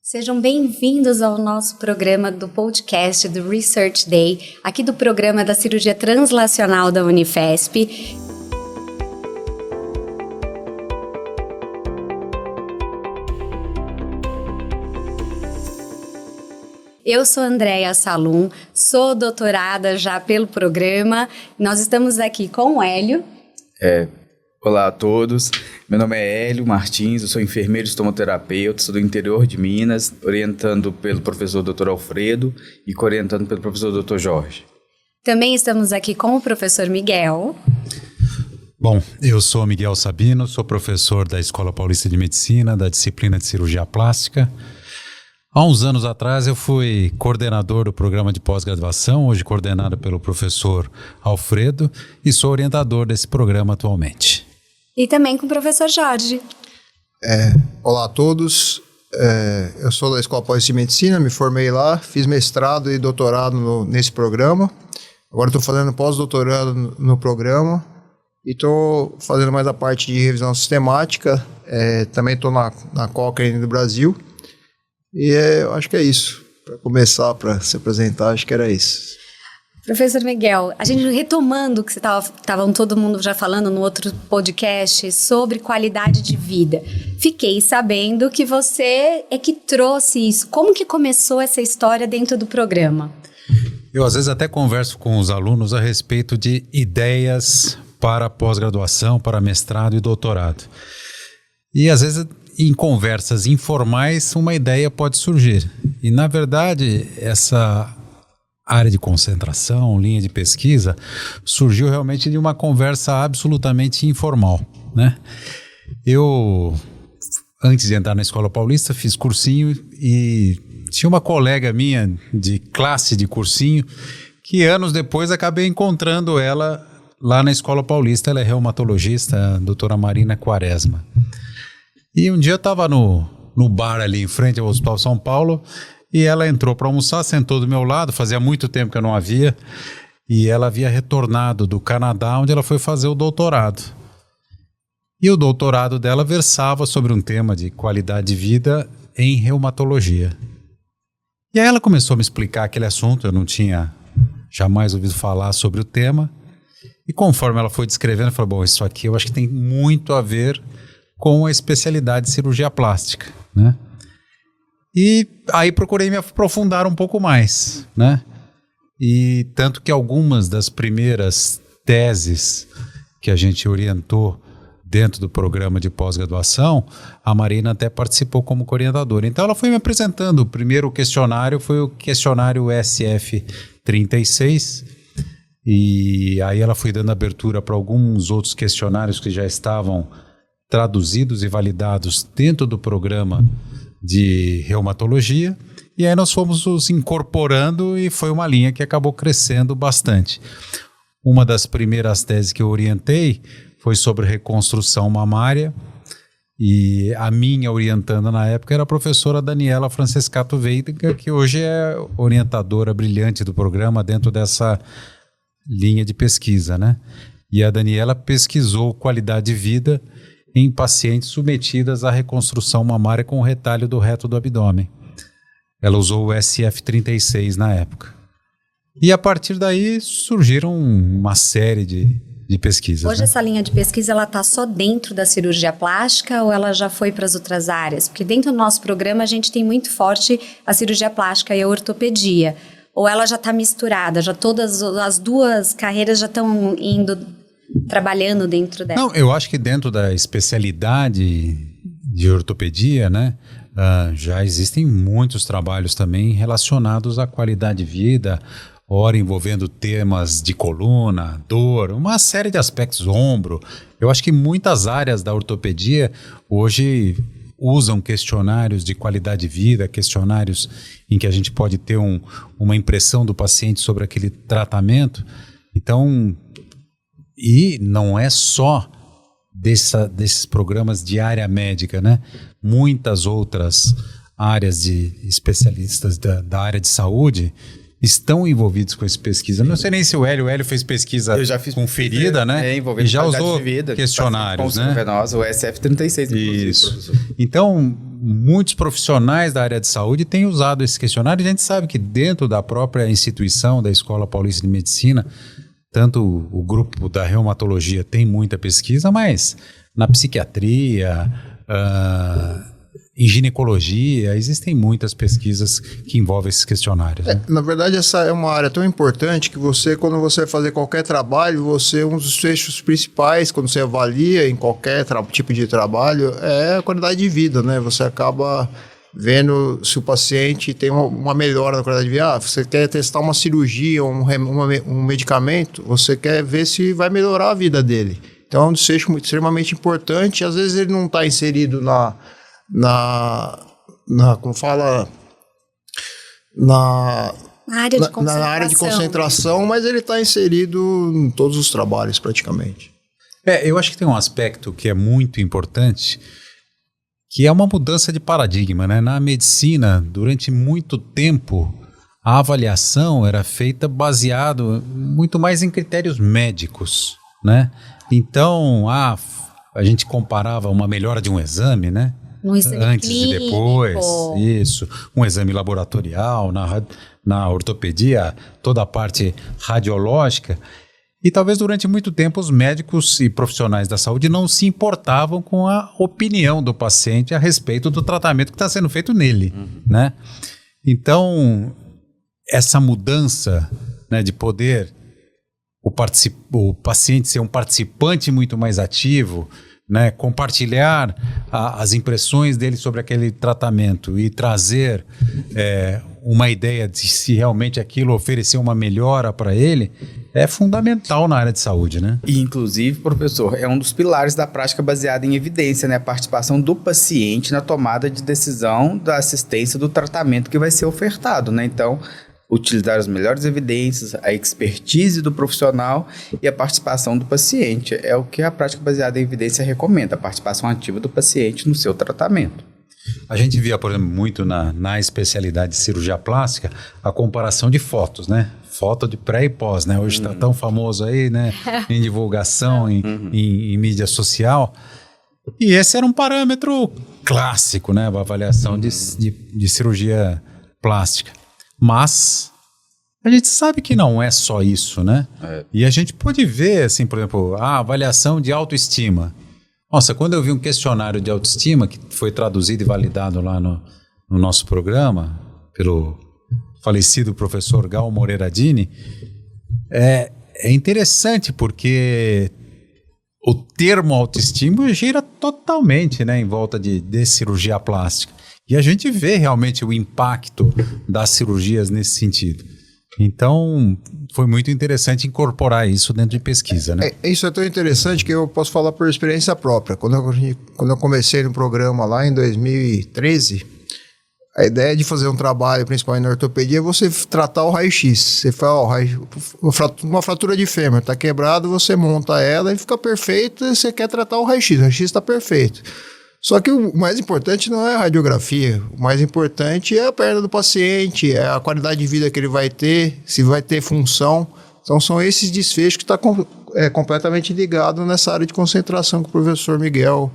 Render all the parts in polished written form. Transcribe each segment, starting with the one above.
Sejam bem-vindos ao nosso programa do podcast do Research Day, aqui do programa da Cirurgia Translacional da Unifesp. Eu sou Andréia Salum, sou doutorada já pelo programa. Nós estamos aqui com o Hélio. Olá a todos, meu nome é Hélio Martins, eu sou enfermeiro estomoterapeuta, sou do interior de Minas, orientando pelo professor Dr. Alfredo e orientando pelo professor Dr. Jorge. Também estamos aqui com o professor Miguel. Bom, eu sou Miguel Sabino, sou professor da Escola Paulista de Medicina, da disciplina de Cirurgia Plástica. Há uns anos atrás eu fui coordenador do programa de pós-graduação, hoje coordenado pelo professor Alfredo, e sou orientador desse programa atualmente. E também com o professor Jorge. Olá a todos, eu sou da Escola Paulista de Medicina, me formei lá, fiz mestrado e doutorado nesse programa. Agora estou fazendo pós-doutorado no programa e estou fazendo mais a parte de revisão sistemática. Também estou na Cochrane do Brasil. E eu acho que é isso. Para começar, para se apresentar, acho que era isso. Professor Miguel, a gente retomando o que estavam todo mundo já falando no outro podcast sobre qualidade de vida. Fiquei sabendo que você é que trouxe isso. Como que começou essa história dentro do programa? Eu às vezes até converso com os alunos a respeito de ideias para pós-graduação, para mestrado e doutorado. E às vezes em conversas informais uma ideia pode surgir. E na verdade essa área de concentração, linha de pesquisa, surgiu realmente de uma conversa absolutamente informal, né? Eu, antes de entrar na Escola Paulista, fiz cursinho e tinha uma colega minha de classe de cursinho que anos depois acabei encontrando ela lá na Escola Paulista. Ela é reumatologista, a doutora Marina Quaresma. E um dia eu estava no bar ali em frente ao Hospital São Paulo e ela entrou para almoçar, sentou do meu lado, fazia muito tempo que eu não a via, e ela havia retornado do Canadá, onde ela foi fazer o doutorado. E o doutorado dela versava sobre um tema de qualidade de vida em reumatologia. E aí ela começou a me explicar aquele assunto, eu não tinha jamais ouvido falar sobre o tema, e conforme ela foi descrevendo, eu falei, bom, isso aqui eu acho que tem muito a ver com a especialidade de cirurgia plástica, né? E aí procurei me aprofundar um pouco mais, né? E tanto que algumas das primeiras teses que a gente orientou dentro do programa de pós-graduação, a Marina até participou como orientadora. Então ela foi me apresentando. O primeiro questionário foi o questionário SF36, e aí ela foi dando abertura para alguns outros questionários que já estavam traduzidos e validados dentro do programa de reumatologia, e aí nós fomos os incorporando e foi uma linha que acabou crescendo bastante. Uma das primeiras teses que eu orientei foi sobre reconstrução mamária, e a minha orientanda na época era a professora Daniela Francescato Veiga, que hoje é orientadora brilhante do programa dentro dessa linha de pesquisa, né? E a Daniela pesquisou qualidade de vida em pacientes submetidas à reconstrução mamária com retalho do reto do abdômen. Ela usou o SF36 na época. E a partir daí surgiram uma série de pesquisas. Hoje essa linha de pesquisa ela está só dentro da cirurgia plástica ou ela já foi para as outras áreas? Porque dentro do nosso programa a gente tem muito forte a cirurgia plástica e a ortopedia. Ou ela já está misturada, já todas as duas carreiras já estão trabalhando dentro dela? Não, eu acho que dentro da especialidade de ortopedia, né, já existem muitos trabalhos também relacionados à qualidade de vida, ora envolvendo temas de coluna, dor, uma série de aspectos, ombro. Eu acho que muitas áreas da ortopedia hoje usam questionários de qualidade de vida, questionários em que a gente pode ter uma impressão do paciente sobre aquele tratamento. Então, e não é só desses programas de área médica, né? Muitas outras áreas de especialistas da área de saúde estão envolvidos com essa pesquisa. Não sei nem se o Hélio fez pesquisa com ferida, né? Envolvendo e já usou de vida, questionários, né? Venosa, o SF36. Isso. Então, muitos profissionais da área de saúde têm usado esse questionário. A gente sabe que dentro da própria instituição da Escola Paulista de Medicina, tanto o grupo da reumatologia tem muita pesquisa, mas na psiquiatria, em ginecologia, existem muitas pesquisas que envolvem esses questionários. Né? Na verdade, essa é uma área tão importante que quando você vai fazer qualquer trabalho, um dos eixos principais, quando você avalia em qualquer tipo de trabalho, é a qualidade de vida, né? Você acaba vendo se o paciente tem uma melhora na qualidade de vida. Você quer testar uma cirurgia, um medicamento, você quer ver se vai melhorar a vida dele. Então, é um dos eixos extremamente importante. Às vezes ele não está inserido como fala, na área de concentração, mas ele está inserido em todos os trabalhos praticamente. Eu acho que tem um aspecto que é muito importante, que é uma mudança de paradigma, né? Na medicina, durante muito tempo, a avaliação era feita baseado muito mais em critérios médicos, né? Então, a gente comparava uma melhora de um exame, né? Um exame antes clínico. E depois, isso, um exame laboratorial, na ortopedia, toda a parte radiológica. E talvez durante muito tempo os médicos e profissionais da saúde não se importavam com a opinião do paciente a respeito do tratamento que está sendo feito nele, né? Então, essa mudança, né, de poder o paciente ser um participante muito mais ativo, né, compartilhar as impressões dele sobre aquele tratamento e trazer uma ideia de se realmente aquilo oferecer uma melhora para ele, é fundamental na área de saúde, né? E, inclusive, professor, é um dos pilares da prática baseada em evidência, né? A participação do paciente na tomada de decisão da assistência do tratamento que vai ser ofertado, né? Então, utilizar as melhores evidências, a expertise do profissional e a participação do paciente. É o que a prática baseada em evidência recomenda, a participação ativa do paciente no seu tratamento. A gente via, por exemplo, muito na especialidade de cirurgia plástica, a comparação de fotos, né? Foto de pré e pós, né? Hoje está tão famoso aí, né? Em divulgação, em mídia social. E esse era um parâmetro clássico, né? A avaliação de cirurgia plástica. Mas a gente sabe que não é só isso, né? E a gente pode ver, assim, por exemplo, a avaliação de autoestima. Nossa, quando eu vi um questionário de autoestima que foi traduzido e validado lá no nosso programa pelo falecido professor Gal Moreira Dini, é interessante porque o termo autoestima gira totalmente, né, em volta de cirurgia plástica. E a gente vê realmente o impacto das cirurgias nesse sentido. Então, foi muito interessante incorporar isso dentro de pesquisa, né? Isso é tão interessante que eu posso falar por experiência própria. Quando eu comecei no programa lá em 2013, a ideia de fazer um trabalho, principalmente na ortopedia, é você tratar o raio-x. Você fala, uma fratura de fêmur está quebrada, você monta ela e fica perfeita, você quer tratar o raio-x está perfeito. Só que o mais importante não é a radiografia, o mais importante é a perna do paciente, é a qualidade de vida que ele vai ter, se vai ter função. Então são esses desfechos que estão completamente ligados nessa área de concentração que o professor Miguel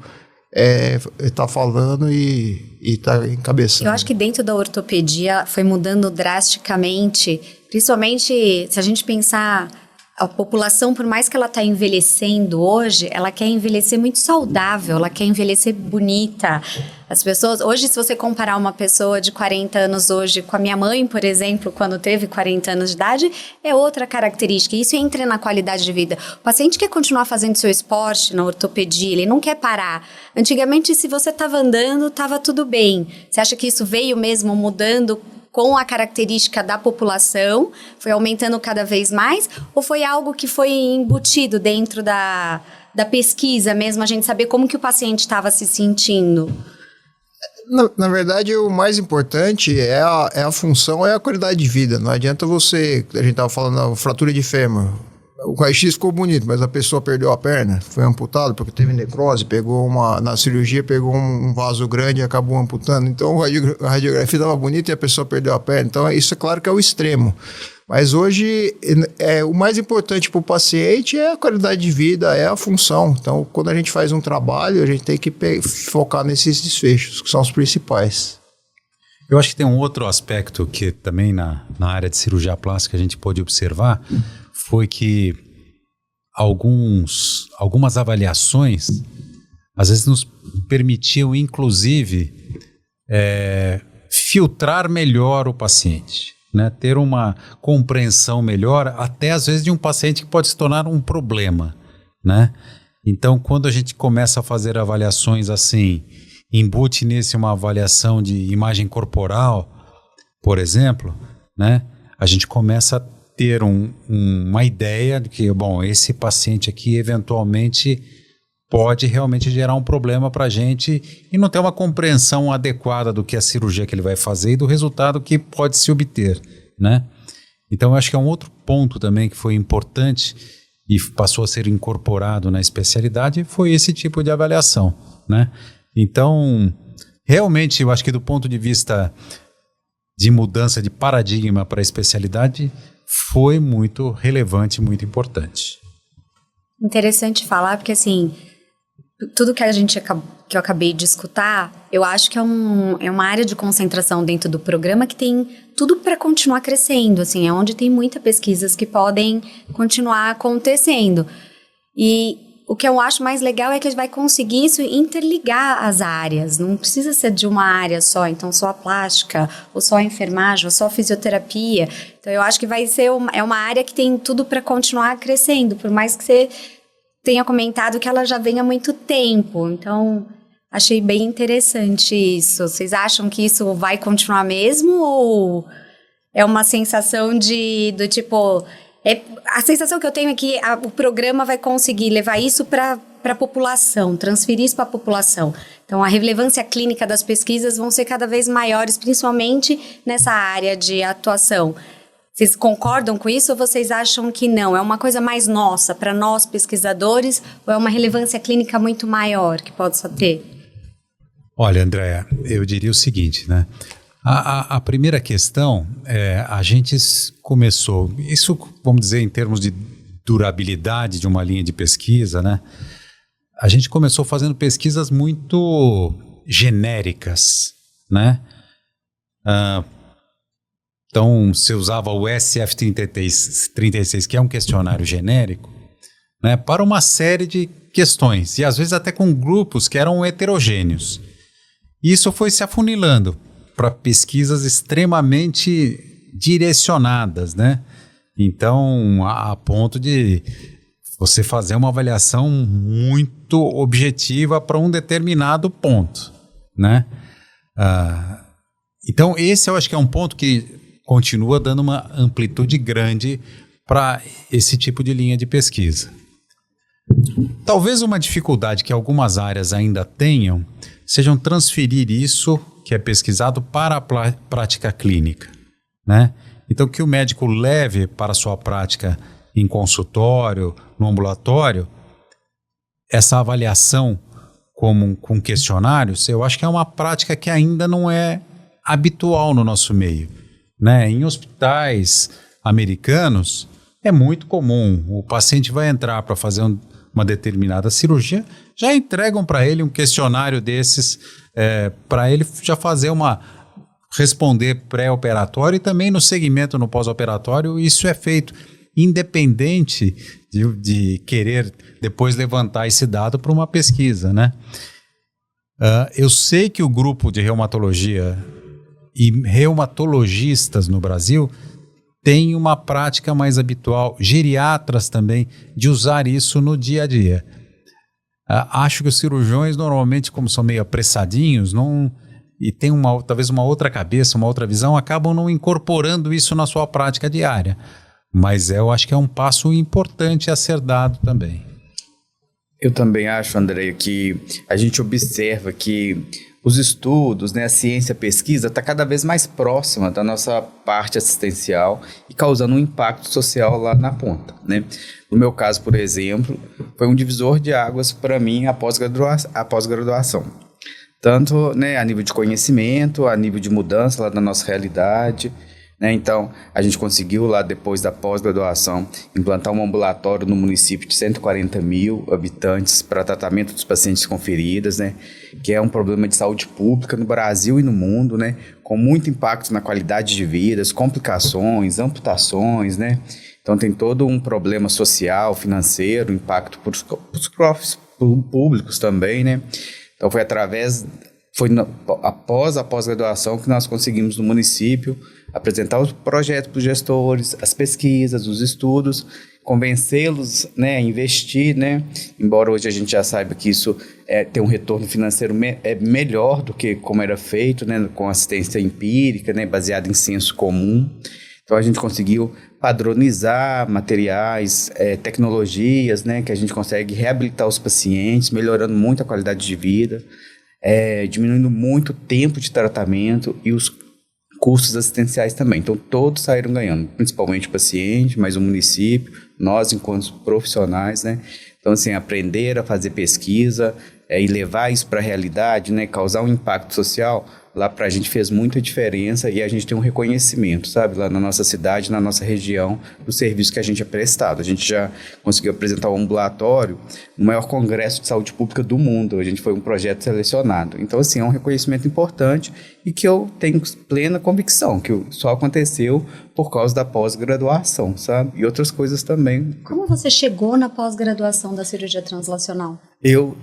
está falando e está encabeçando. Eu acho que dentro da ortopedia foi mudando drasticamente, principalmente se a gente pensar... A população, por mais que ela está envelhecendo hoje, ela quer envelhecer muito saudável, ela quer envelhecer bonita. As pessoas, hoje, se você comparar uma pessoa de 40 anos hoje com a minha mãe, por exemplo, quando teve 40 anos de idade, é outra característica. Isso entra na qualidade de vida. O paciente quer continuar fazendo seu esporte na ortopedia, ele não quer parar. Antigamente, se você estava andando, estava tudo bem. Você acha que isso veio mesmo mudando com a característica da população, foi aumentando cada vez mais, ou foi algo que foi embutido dentro da pesquisa mesmo, a gente saber como que o paciente estava se sentindo? Na verdade, o mais importante é a função, é a qualidade de vida. Não adianta a gente estava falando da fratura de fêmur. o raio-x ficou bonito, mas a pessoa perdeu a perna, foi amputado porque teve necrose, na cirurgia pegou um vaso grande e acabou amputando. Então a radiografia estava bonita e a pessoa perdeu a perna. Então isso é claro que é o extremo. Mas hoje o mais importante para o paciente é a qualidade de vida, é a função. Então quando a gente faz um trabalho, a gente tem que focar nesses desfechos, que são os principais. Eu acho que tem um outro aspecto que também na área de cirurgia plástica a gente pode observar, foi que algumas avaliações às vezes nos permitiam, inclusive, filtrar melhor o paciente, né? Ter uma compreensão melhor, até às vezes de um paciente que pode se tornar um problema, né? Então, quando a gente começa a fazer avaliações assim, embute nisso uma avaliação de imagem corporal, por exemplo, né? A gente começa a ter uma ideia de que, bom, esse paciente aqui eventualmente pode realmente gerar um problema para a gente e não ter uma compreensão adequada do que é a cirurgia que ele vai fazer e do resultado que pode se obter, né? Então, eu acho que é um outro ponto também que foi importante e passou a ser incorporado na especialidade, foi esse tipo de avaliação, né? Então, realmente, eu acho que do ponto de vista de mudança de paradigma para a especialidade, foi muito relevante, muito importante. Interessante falar, porque assim, tudo que eu acabei de escutar, eu acho que é uma área de concentração dentro do programa que tem tudo para continuar crescendo, assim, é onde tem muitas pesquisas que podem continuar acontecendo. E o que eu acho mais legal é que a gente vai conseguir isso interligar as áreas, não precisa ser de uma área só, então só a plástica, ou só a enfermagem, ou só a fisioterapia. Então eu acho que vai ser uma área que tem tudo para continuar crescendo, por mais que você tenha comentado que ela já vem há muito tempo. Então achei bem interessante isso. Vocês acham que isso vai continuar mesmo, ou é uma sensação do tipo... a sensação que eu tenho é que o programa vai conseguir levar isso para a população, transferir isso para a população. Então, a relevância clínica das pesquisas vão ser cada vez maiores, principalmente nessa área de atuação. Vocês concordam com isso ou vocês acham que não? É uma coisa mais nossa, para nós pesquisadores, ou é uma relevância clínica muito maior que pode só ter? Olha, Andréa, eu diria o seguinte, né? A primeira questão a gente começou, isso vamos dizer em termos de durabilidade de uma linha de pesquisa, né? A gente começou fazendo pesquisas muito genéricas, né? Então, você usava o SF36, que é um questionário genérico, né, para uma série de questões, e às vezes até com grupos que eram heterogêneos. E isso foi se afunilando para pesquisas extremamente direcionadas, né? Então, a ponto de você fazer uma avaliação muito objetiva para um determinado ponto, né? Então, esse eu acho que é um ponto que continua dando uma amplitude grande para esse tipo de linha de pesquisa. Talvez uma dificuldade que algumas áreas ainda tenham sejam transferir isso que é pesquisado para a prática clínica, né? Então, que o médico leve para a sua prática em consultório, no ambulatório, essa avaliação com questionários, eu acho que é uma prática que ainda não é habitual no nosso meio, né? Em hospitais americanos, é muito comum. O paciente vai entrar para fazer uma determinada cirurgia, já entregam para ele um questionário desses, para ele já responder pré-operatório, e também no segmento no pós-operatório, isso é feito, independente de querer depois levantar esse dado para uma pesquisa, né? Eu sei que o grupo de reumatologia e reumatologistas no Brasil tem uma prática mais habitual, geriatras também, de usar isso no dia a dia. Acho que os cirurgiões normalmente, como são meio apressadinhos, e tem talvez uma outra cabeça, uma outra visão, acabam não incorporando isso na sua prática diária. Mas eu acho que é um passo importante a ser dado também. Eu também acho, André, que a gente observa que os estudos, né, a ciência, a pesquisa está cada vez mais próxima da nossa parte assistencial e causando um impacto social lá na ponta, né? No meu caso, por exemplo, foi um divisor de águas para mim a pós-graduação. Tanto, né, a nível de conhecimento, a nível de mudança lá da nossa realidade, né? Então, a gente conseguiu lá, depois da pós-graduação, implantar um ambulatório no município de 140 mil habitantes para tratamento dos pacientes com feridas, né? Que é um problema de saúde pública no Brasil e no mundo, né? Com muito impacto na qualidade de vida, complicações, amputações, né? Então, tem todo um problema social, financeiro, impacto para os cofres públicos também, né? Então, após a pós-graduação que nós conseguimos no município apresentar os projetos para os gestores, as pesquisas, os estudos, convencê-los, né, a investir, né? Embora hoje a gente já saiba que isso tem um retorno financeiro melhor do que como era feito, né, com assistência empírica, né, baseada em senso comum. Então a gente conseguiu padronizar materiais, tecnologias, né, que a gente consegue reabilitar os pacientes, melhorando muito a qualidade de vida, diminuindo muito o tempo de tratamento e os custos assistenciais também. Então todos saíram ganhando, principalmente o paciente, mas o município, nós enquanto profissionais, né? Então assim, aprender a fazer pesquisa e levar isso para a realidade, né, causar um impacto social, lá para a gente fez muita diferença e a gente tem um reconhecimento, sabe, lá na nossa cidade, na nossa região, do serviço que a gente é prestado. A gente já conseguiu apresentar um ambulatório no maior congresso de saúde pública do mundo. A gente foi um projeto selecionado. Então, assim, é um reconhecimento importante e que eu tenho plena convicção que só aconteceu por causa da pós-graduação, sabe? E outras coisas também. Como você chegou na pós-graduação da cirurgia translacional? Eu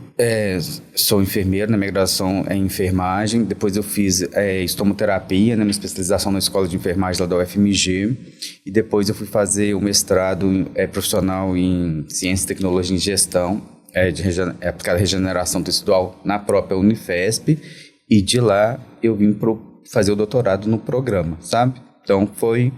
sou enfermeiro, na minha graduação é em enfermagem, depois eu fiz estomoterapia, né, minha especialização na escola de enfermagem lá da UFMG, e depois eu fui fazer o mestrado profissional em ciência, tecnologia e gestão, aplicada à regeneração tecidual na própria Unifesp, e de lá eu vim fazer o doutorado no programa, sabe? Então foi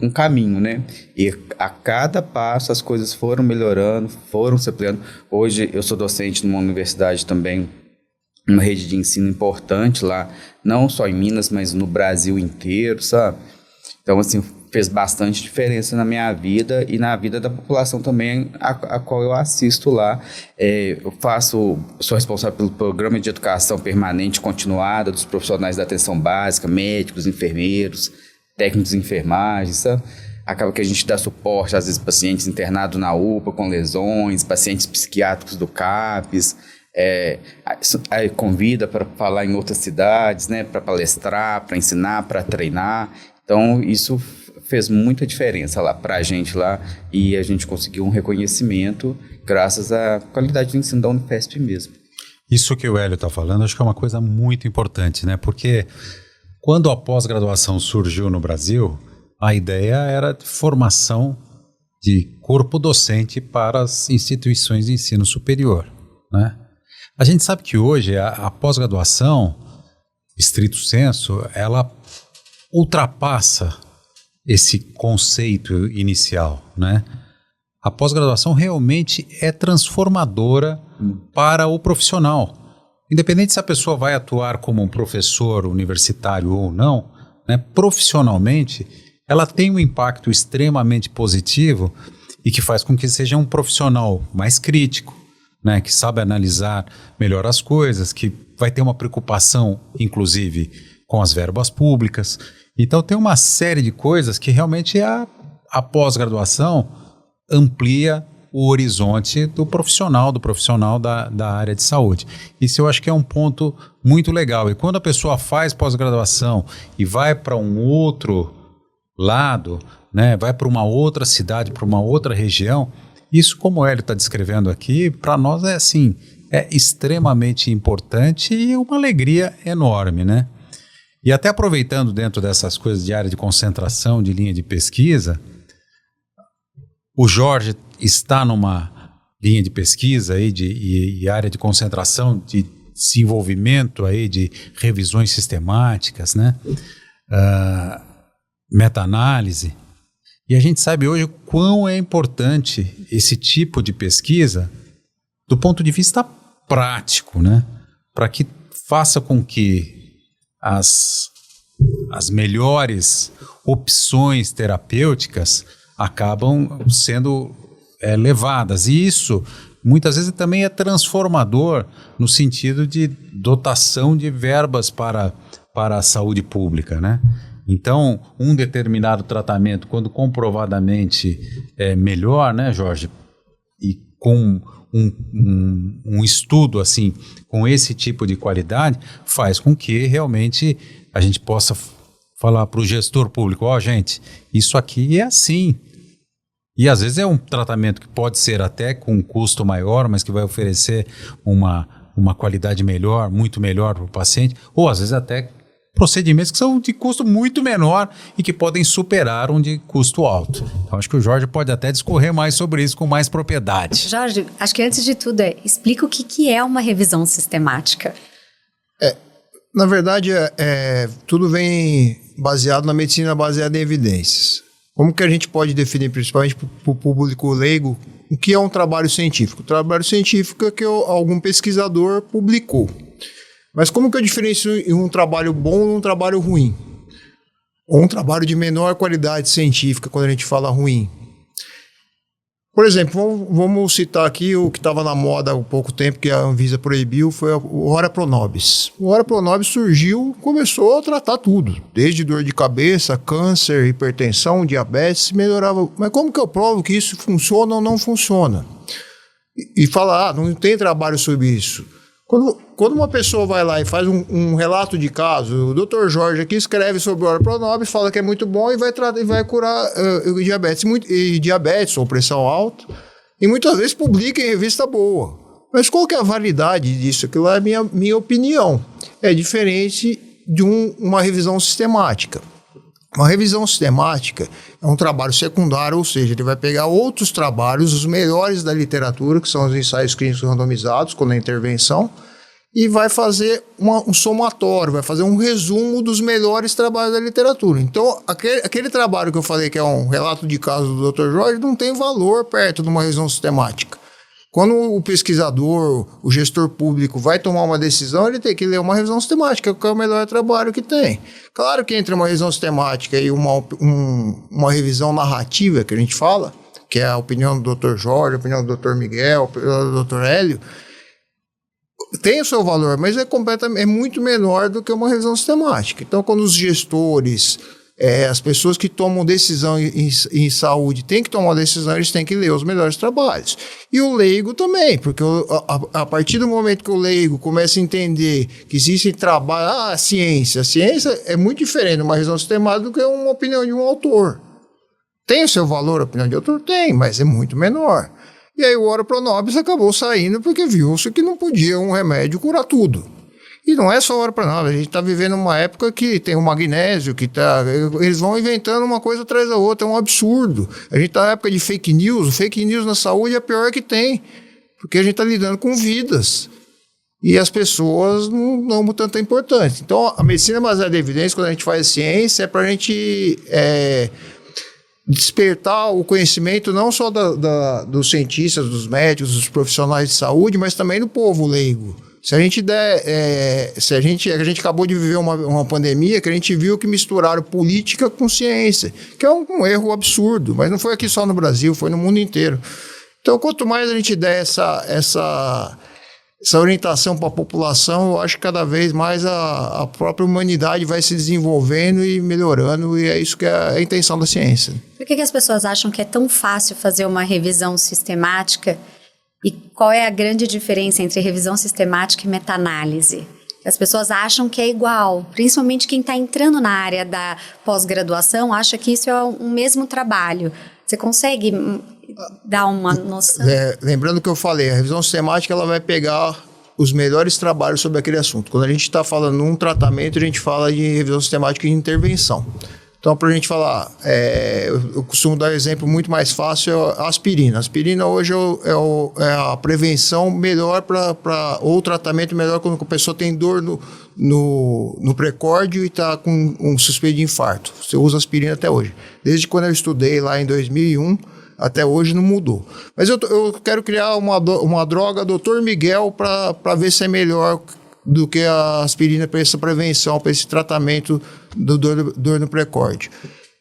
um caminho, né? E a cada passo as coisas foram melhorando, foram se ampliando. Hoje eu sou docente numa universidade também, uma rede de ensino importante lá, não só em Minas, mas no Brasil inteiro, sabe? Então, assim, fez bastante diferença na minha vida e na vida da população também, a qual eu assisto lá. Sou responsável pelo programa de educação permanente continuada dos profissionais da atenção básica, médicos, enfermeiros, técnicos de enfermagem, sabe? Acaba que a gente dá suporte, às vezes, pacientes internados na UPA com lesões, pacientes psiquiátricos do CAPES, convida para falar em outras cidades, né, para palestrar, para ensinar, para treinar. Então, isso fez muita diferença lá para a gente lá e a gente conseguiu um reconhecimento graças à qualidade do ensino da Unifesp mesmo. Isso que o Hélio está falando, acho que é uma coisa muito importante, né? Porque quando a pós-graduação surgiu no Brasil, a ideia era de formação de corpo docente para as instituições de ensino superior, né? A gente sabe que hoje a pós-graduação, estrito sensu, ela ultrapassa esse conceito inicial, né? A pós-graduação realmente é transformadora para o profissional. Independente se a pessoa vai atuar como um professor universitário ou não, né, profissionalmente, ela tem um impacto extremamente positivo e que faz com que seja um profissional mais crítico, né, que sabe analisar melhor as coisas, que vai ter uma preocupação, inclusive, com as verbas públicas. Então, tem uma série de coisas que realmente a pós-graduação amplia o horizonte do profissional da área de saúde. Isso eu acho que é um ponto muito legal. E quando a pessoa faz pós-graduação e vai para um outro lado, né, vai para uma outra cidade, para uma outra região, isso, como o Hélio está descrevendo aqui, para nós é extremamente importante e uma alegria enorme, né? E até aproveitando dentro dessas coisas de área de concentração, de linha de pesquisa, o Jorge está numa linha de pesquisa aí e área de concentração, de desenvolvimento aí de revisões sistemáticas, né? Meta-análise. E a gente sabe hoje o quão é importante esse tipo de pesquisa do ponto de vista prático, né? Para que faça com que as melhores opções terapêuticas acabam sendo levadas. E isso, muitas vezes, também é transformador no sentido de dotação de verbas para a saúde pública, né? Então, um determinado tratamento, quando comprovadamente é melhor, né, Jorge? E com um estudo assim, com esse tipo de qualidade, faz com que realmente a gente possa falar para o gestor público, gente, isso aqui é assim. E às vezes é um tratamento que pode ser até com um custo maior, mas que vai oferecer uma qualidade melhor, muito melhor para o paciente, ou às vezes até procedimentos que são de custo muito menor e que podem superar um de custo alto. Então, acho que o Jorge pode até discorrer mais sobre isso com mais propriedade. Jorge, acho que antes de tudo explica o que é uma revisão sistemática. Na verdade, tudo vem baseado na medicina baseada em evidências. Como que a gente pode definir, principalmente para o público leigo, o que é um trabalho científico? O trabalho científico é que algum pesquisador publicou. Mas como que eu diferencio um trabalho bom de um trabalho ruim? Ou um trabalho de menor qualidade científica, quando a gente fala ruim? Por exemplo, vamos citar aqui o que estava na moda há pouco tempo, que a Anvisa proibiu, foi o Ora Pro Nobis. O Ora Pro Nobis começou a tratar tudo, desde dor de cabeça, câncer, hipertensão, diabetes, melhorava. Mas como que eu provo que isso funciona ou não funciona? E fala, não tem trabalho sobre isso. Quando uma pessoa vai lá e faz um relato de caso, o Dr. Jorge aqui escreve sobre o Ora Pro Nobis, fala que é muito bom e vai curar diabetes ou pressão alta, e muitas vezes publica em revista boa. Mas qual que é a validade disso? Aquilo lá é minha opinião. É diferente de uma revisão sistemática. Uma revisão sistemática é um trabalho secundário, ou seja, ele vai pegar outros trabalhos, os melhores da literatura, que são os ensaios clínicos randomizados, quando é intervenção, e vai fazer um somatório, vai fazer um resumo dos melhores trabalhos da literatura. Então, aquele trabalho que eu falei que é um relato de caso do Dr. Jorge não tem valor perto de uma revisão sistemática. Quando o pesquisador, o gestor público vai tomar uma decisão, ele tem que ler uma revisão sistemática, que é o melhor trabalho que tem. Claro que entre uma revisão sistemática e uma revisão narrativa, que a gente fala, que é a opinião do Dr. Jorge, a opinião do Dr. Miguel, a opinião do Dr. Hélio, tem o seu valor, mas é muito menor do que uma revisão sistemática. Então, quando os gestores, as pessoas que tomam decisão em saúde têm que tomar decisão, eles têm que ler os melhores trabalhos. E o leigo também, porque a partir do momento que o leigo começa a entender que existe trabalho, a ciência é muito diferente de uma revisão sistemática do que uma opinião de um autor. Tem o seu valor, a opinião de autor? Tem, mas é muito menor. E aí o Ora Pro Nobis acabou saindo porque viu-se que não podia um remédio curar tudo. E não é só Ora Pro Nobis, a gente está vivendo uma época que tem o magnésio, eles vão inventando uma coisa atrás da outra, é um absurdo. A gente está na época de fake news, fake news na saúde é a pior que tem, porque a gente está lidando com vidas. E as pessoas não dão tanta importância. Então, a medicina baseada em evidência, quando a gente faz ciência, é para a gente despertar o conhecimento não só dos cientistas, dos médicos, dos profissionais de saúde, mas também do povo leigo. Se a gente a gente acabou de viver uma pandemia que a gente viu que misturaram política com ciência, que é um erro absurdo, mas não foi aqui só no Brasil, foi no mundo inteiro. Então, quanto mais a gente der essa orientação para a população, eu acho que cada vez mais a própria humanidade vai se desenvolvendo e melhorando, e é isso que é a intenção da ciência. Por que as pessoas acham que é tão fácil fazer uma revisão sistemática? E qual é a grande diferença entre revisão sistemática e meta-análise? As pessoas acham que é igual, principalmente quem está entrando na área da pós-graduação acha que isso é um mesmo trabalho. Você consegue dar uma noção? Lembrando que eu falei, a revisão sistemática ela vai pegar os melhores trabalhos sobre aquele assunto. Quando a gente está falando num tratamento, a gente fala de revisão sistemática de intervenção. Então, para a gente falar, eu costumo dar um exemplo muito mais fácil, é a aspirina. A aspirina hoje é a prevenção melhor ou o tratamento melhor quando a pessoa tem dor no precórdio e está com um suspeito de infarto. Você usa aspirina até hoje. Desde quando eu estudei lá em 2001, até hoje não mudou. Mas eu quero criar uma droga Dr. Miguel para ver se é melhor do que a aspirina para essa prevenção, para esse tratamento do dor no pré-córdio.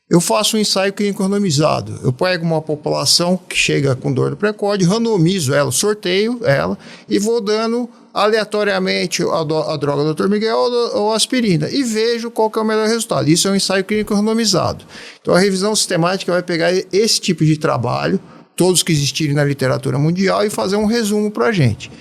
Eu faço um ensaio clínico randomizado. Eu pego uma população que chega com dor no pré-córdio, randomizo ela, sorteio ela e vou dando aleatoriamente a droga do Dr. Miguel ou a aspirina e vejo qual que é o melhor resultado. Isso é um ensaio clínico randomizado. Então a revisão sistemática vai pegar esse tipo de trabalho, todos que existirem na literatura mundial, e fazer um resumo para a gente.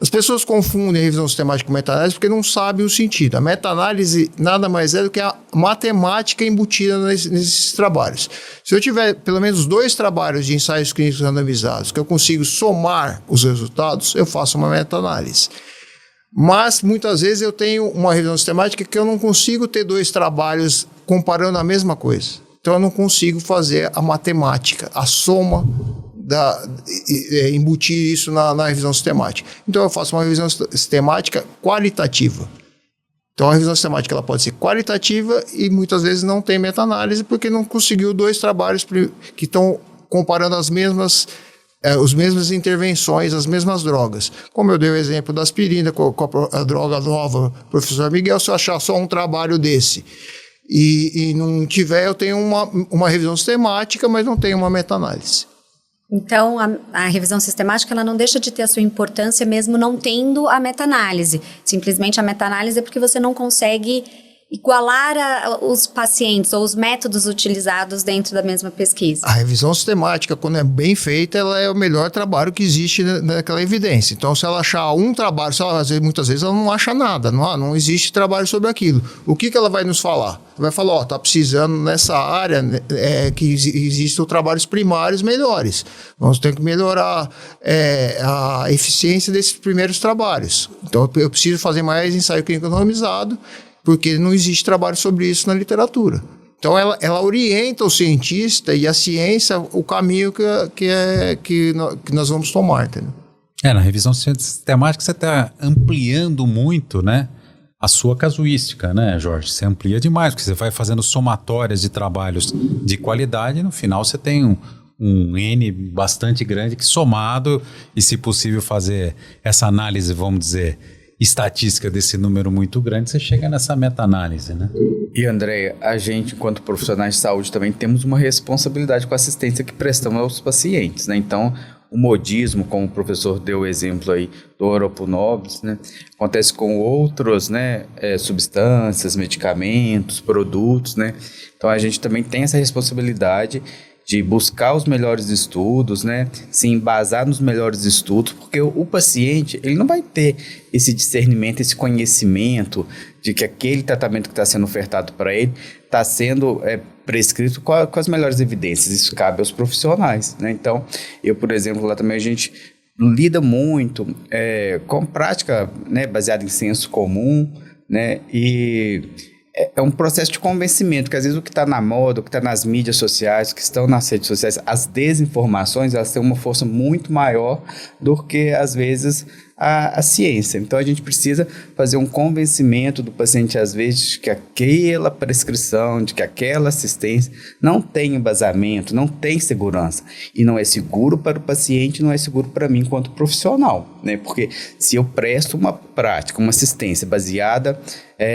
As pessoas confundem a revisão sistemática com meta-análise porque não sabem o sentido. A meta-análise nada mais é do que a matemática embutida nesses trabalhos. Se eu tiver pelo menos 2 trabalhos de ensaios clínicos randomizados que eu consigo somar os resultados, eu faço uma meta-análise. Mas muitas vezes eu tenho uma revisão sistemática que eu não consigo ter 2 trabalhos comparando a mesma coisa. Então eu não consigo fazer a matemática, a soma, embutir isso na revisão sistemática. Então eu faço uma revisão sistemática qualitativa. Então a revisão sistemática ela pode ser qualitativa e muitas vezes não tem meta-análise porque não conseguiu 2 trabalhos que estão comparando as mesmas intervenções, as mesmas drogas. Como eu dei o exemplo da aspirina com a droga nova, professor Miguel, se eu achar só um trabalho desse e não tiver, eu tenho uma revisão sistemática, mas não tenho uma meta-análise. Então, a revisão sistemática ela não deixa de ter a sua importância mesmo não tendo a meta-análise. Simplesmente a meta-análise é porque você não consegue igualar os pacientes ou os métodos utilizados dentro da mesma pesquisa. A revisão sistemática, quando é bem feita, ela é o melhor trabalho que existe naquela evidência. Então, se ela achar um trabalho, muitas vezes ela não acha nada, não existe trabalho sobre aquilo. O que ela vai nos falar? Vai falar, está precisando nessa área que existam trabalhos primários melhores. Nós temos que melhorar a eficiência desses primeiros trabalhos. Então, eu preciso fazer mais ensaio clínico randomizado, porque não existe trabalho sobre isso na literatura. Então, ela orienta o cientista e a ciência o caminho que nós vamos tomar, entendeu? Na revisão sistemática você está ampliando muito, né, a sua casuística, né, Jorge? Você amplia demais, porque você vai fazendo somatórias de trabalhos de qualidade e no final você tem um N bastante grande que somado e, se possível, fazer essa análise, vamos dizer, estatística desse número muito grande, você chega nessa meta-análise, né? E, André, a gente, enquanto profissionais de saúde, também temos uma responsabilidade com a assistência que prestamos aos pacientes, né? Então, o modismo, como o professor deu o exemplo aí do Oroponobis, né? Acontece com outros, né? Substâncias, medicamentos, produtos, né? Então, a gente também tem essa responsabilidade de buscar os melhores estudos, né? Se embasar nos melhores estudos, porque o paciente, ele não vai ter esse discernimento, esse conhecimento de que aquele tratamento que está sendo ofertado para ele está sendo prescrito com as melhores evidências. Isso cabe aos profissionais, né? Então, eu, por exemplo, lá também a gente lida muito com prática, né, baseada em senso comum, né? E é um processo de convencimento, que às vezes o que está na moda, o que está nas mídias sociais, o que estão nas redes sociais, as desinformações, elas têm uma força muito maior do que, às vezes, a ciência. Então, a gente precisa fazer um convencimento do paciente, às vezes, de que aquela prescrição, de que aquela assistência não tem embasamento, não tem segurança. E não é seguro para o paciente, não é seguro para mim enquanto profissional, né? Porque se eu presto uma prática, uma assistência baseada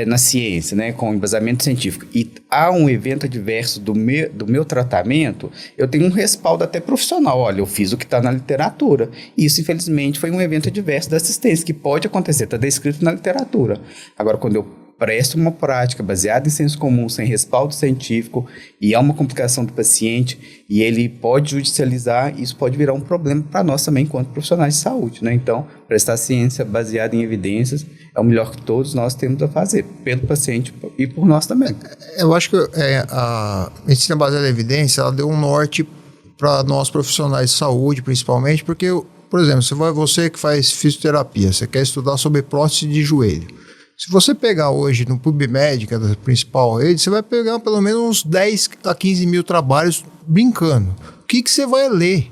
na ciência, né, com embasamento científico, e há um evento adverso do meu tratamento, eu tenho um respaldo até profissional. Olha, eu fiz o que está na literatura. Isso, infelizmente, foi um evento adverso da assistência, que pode acontecer, está descrito na literatura. Agora, quando eu presto uma prática baseada em senso comum, sem respaldo científico, e há uma complicação do paciente, e ele pode judicializar, isso pode virar um problema para nós também, enquanto profissionais de saúde, né? Então, prestar ciência baseada em evidências é o melhor que todos nós temos a fazer, pelo paciente e por nós também. Eu acho que a medicina baseada em evidência, ela deu um norte para nós profissionais de saúde, principalmente, porque, por exemplo, você que faz fisioterapia, você quer estudar sobre prótese de joelho. Se você pegar hoje no PubMed, que é a principal rede, você vai pegar pelo menos uns 10 a 15 mil trabalhos brincando. O que você vai ler?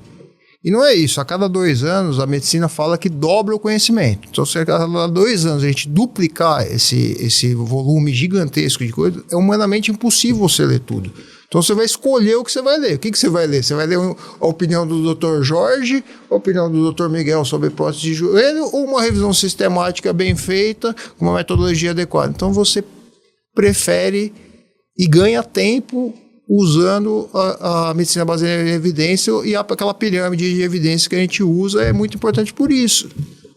E não é isso. A cada 2 anos, a medicina fala que dobra o conhecimento. Então, se a cada 2 anos a gente duplicar esse volume gigantesco de coisa, é humanamente impossível você ler tudo. Então você vai escolher o que você vai ler. O que você vai ler? Você vai ler a opinião do Dr. Jorge, a opinião do Dr. Miguel sobre prótese de joelho, ou uma revisão sistemática bem feita, com uma metodologia adequada. Então você prefere e ganha tempo usando a medicina baseada em evidência, e aquela pirâmide de evidência que a gente usa é muito importante por isso.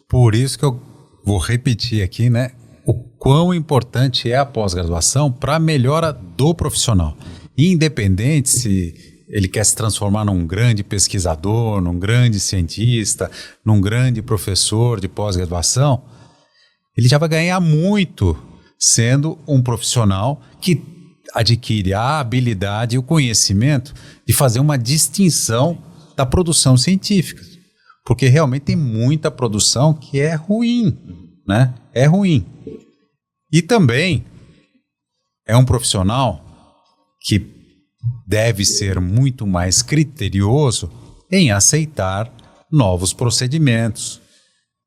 Por isso que eu vou repetir aqui, né? O quão importante é a pós-graduação para a melhora do profissional. Independente se ele quer se transformar num grande pesquisador, num grande cientista, num grande professor de pós-graduação, ele já vai ganhar muito sendo um profissional que adquire a habilidade e o conhecimento de fazer uma distinção da produção científica. Porque realmente tem muita produção que é ruim, né? É ruim. E também é um profissional que deve ser muito mais criterioso em aceitar novos procedimentos,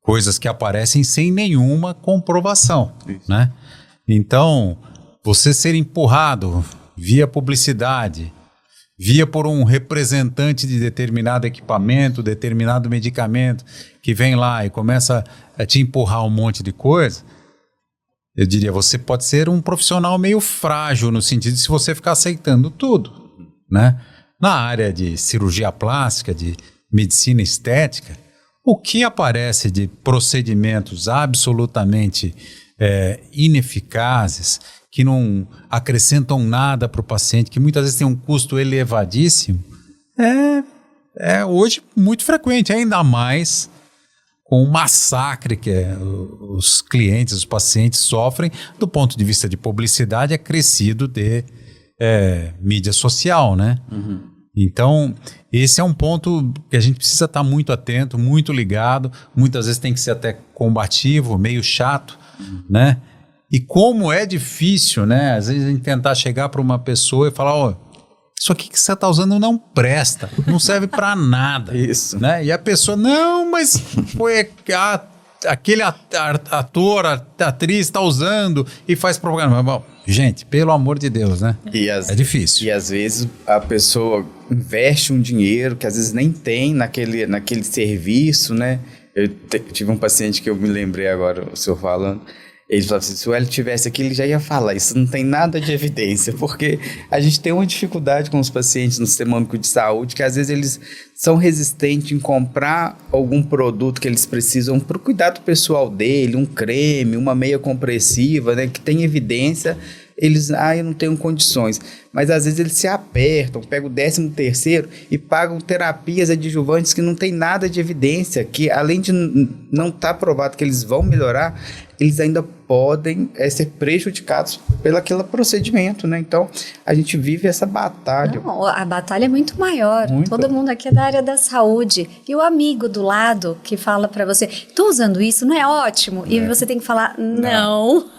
coisas que aparecem sem nenhuma comprovação, né? Então, você ser empurrado via publicidade, via por um representante de determinado equipamento, determinado medicamento, que vem lá e começa a te empurrar um monte de coisa, eu diria, você pode ser um profissional meio frágil, no sentido de se você ficar aceitando tudo, né? Na área de cirurgia plástica, de medicina estética, o que aparece de procedimentos absolutamente ineficazes, que não acrescentam nada para o paciente, que muitas vezes tem um custo elevadíssimo, é hoje muito frequente, ainda mais com o massacre que os clientes, os pacientes sofrem do ponto de vista de publicidade acrescido de mídia social, né? Uhum. Então, esse é um ponto que a gente precisa estar muito atento, muito ligado, muitas vezes tem que ser até combativo, meio chato, né? E como é difícil, né? Às vezes a gente tentar chegar para uma pessoa e falar, ó, isso aqui que você está usando não presta, não serve para nada. Isso. Né? E a pessoa, não, mas foi aquele ator, atriz está usando e faz propaganda. Bom, gente, pelo amor de Deus, né? É difícil. E às vezes a pessoa investe um dinheiro que às vezes nem tem naquele serviço, né? Eu tive um paciente que eu me lembrei agora, o senhor falando. Ele falava assim, se o Hélio tivesse aqui, ele já ia falar, isso não tem nada de evidência, porque a gente tem uma dificuldade com os pacientes no sistema único de saúde, que às vezes eles são resistentes em comprar algum produto que eles precisam para o cuidado pessoal dele, um creme, uma meia compressiva, né, que tem evidência, eles, eu não tenho condições. Mas às vezes eles se apertam, pegam o 13º e pagam terapias adjuvantes que não tem nada de evidência, que além de não estar provado que eles vão melhorar, eles ainda podem ser prejudicados pelo aquele procedimento, né? Então, a gente vive essa batalha. Não, a batalha é muito maior. Todo mundo aqui é da área da saúde. E o amigo do lado que fala para você, estou usando isso, não é ótimo? E você tem que falar, não.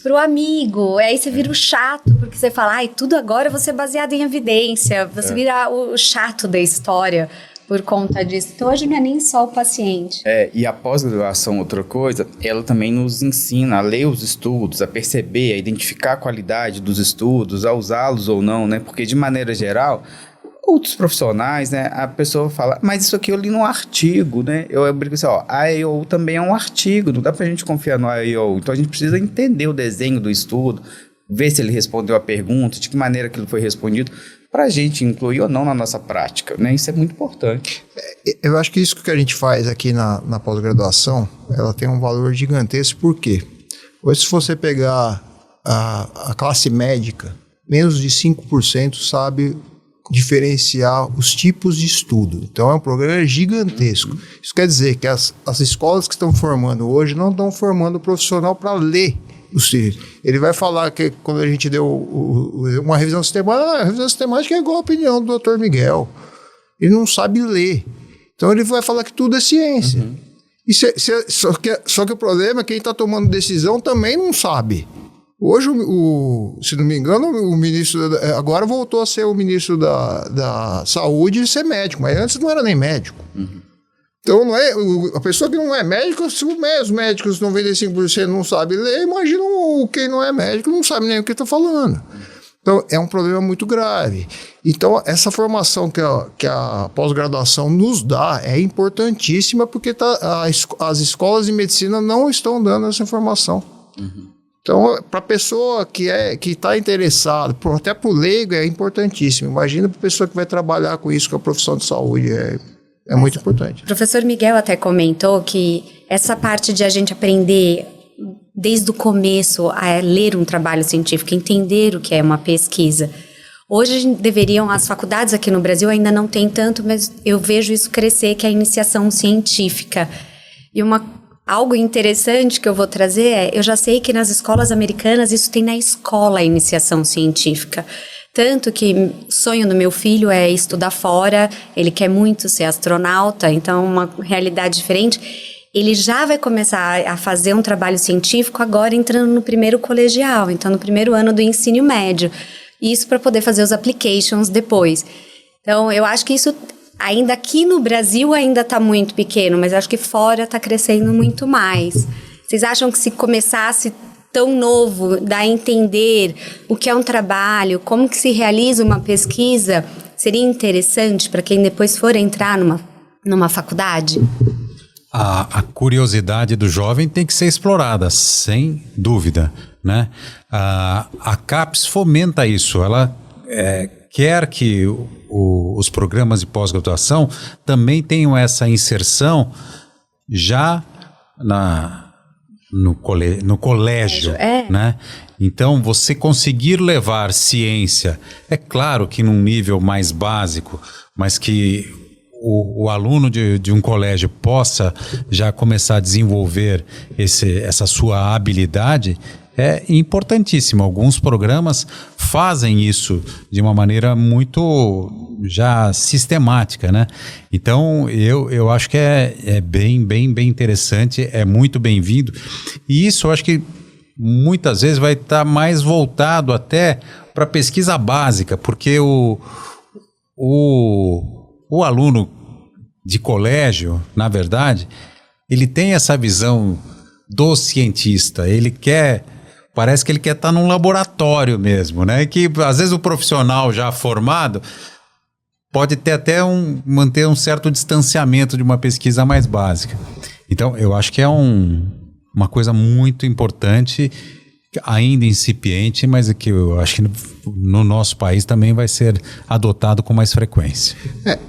Pro amigo, aí você vira o chato, porque você fala, tudo agora você é baseado em evidência, você vira o chato da história por conta disso. Então hoje não é nem só o paciente. E a pós-graduação, outra coisa, ela também nos ensina a ler os estudos, a perceber, a identificar a qualidade dos estudos, a usá-los ou não, né? Porque de maneira geral, outros profissionais, né, a pessoa fala, mas isso aqui eu li num artigo, né? Eu brinco assim, a AIO também é um artigo, não dá pra gente confiar no AIO. Então a gente precisa entender o desenho do estudo, ver se ele respondeu a pergunta, de que maneira aquilo foi respondido, para a gente incluir ou não na nossa prática, né? Isso é muito importante. Eu acho que isso que a gente faz aqui na pós-graduação, ela tem um valor gigantesco, por quê? Hoje, se você pegar a classe médica, menos de 5% sabe diferenciar os tipos de estudo. Então, é um programa gigantesco. Isso quer dizer que as escolas que estão formando hoje não estão formando o profissional para ler. Ele vai falar que quando a gente deu uma revisão sistemática, a revisão sistemática é igual a opinião do Dr. Miguel. Ele não sabe ler. Então ele vai falar que tudo é ciência. Só que o problema é que quem está tomando decisão também não sabe. Hoje, se não me engano, o ministro agora voltou a ser o ministro da Saúde e ser médico, mas antes não era nem médico. Então, a pessoa que não é médico, se os médicos 95% não sabem ler, imagina quem não é médico não sabe nem o que está falando. Então, é um problema muito grave. Então, essa formação que a pós-graduação nos dá é importantíssima, porque as escolas de medicina não estão dando essa informação. Então, para a pessoa que está interessada, até para o leigo, é importantíssimo. Imagina para a pessoa que vai trabalhar com isso, com a profissão de saúde, é muito importante. O professor Miguel até comentou que essa parte de a gente aprender desde o começo a ler um trabalho científico, entender o que é uma pesquisa. Hoje as faculdades aqui no Brasil ainda não tem tanto, mas eu vejo isso crescer, que é a iniciação científica. E algo interessante que eu vou trazer eu já sei que nas escolas americanas isso tem na escola a iniciação científica. Tanto que o sonho do meu filho é estudar fora, ele quer muito ser astronauta, então uma realidade diferente. Ele já vai começar a fazer um trabalho científico agora entrando no primeiro colegial, então no primeiro ano do ensino médio. Isso para poder fazer os applications depois. Então, eu acho que isso, ainda aqui no Brasil, ainda está muito pequeno, mas acho que fora está crescendo muito mais. Vocês acham que se começasse tão novo, dar a entender o que é um trabalho, como que se realiza uma pesquisa, seria interessante para quem depois for entrar numa faculdade? A curiosidade do jovem tem que ser explorada, sem dúvida, né? A CAPES fomenta isso, ela quer que os programas de pós-graduação também tenham essa inserção já no colégio, né? Então, você conseguir levar ciência, é claro que num nível mais básico, mas que o aluno de um colégio possa já começar a desenvolver essa sua habilidade é importantíssimo. Alguns programas fazem isso de uma maneira muito já sistemática, né? Então, eu acho que é bem interessante, é muito bem-vindo. E isso eu acho que muitas vezes vai estar mais voltado até para pesquisa básica, porque o aluno de colégio, na verdade, ele tem essa visão do cientista, parece que ele quer estar num laboratório mesmo, né? Que às vezes o profissional já formado pode ter até manter um certo distanciamento de uma pesquisa mais básica. Então, eu acho que é uma coisa muito importante, ainda incipiente, mas que eu acho que no nosso país também vai ser adotado com mais frequência.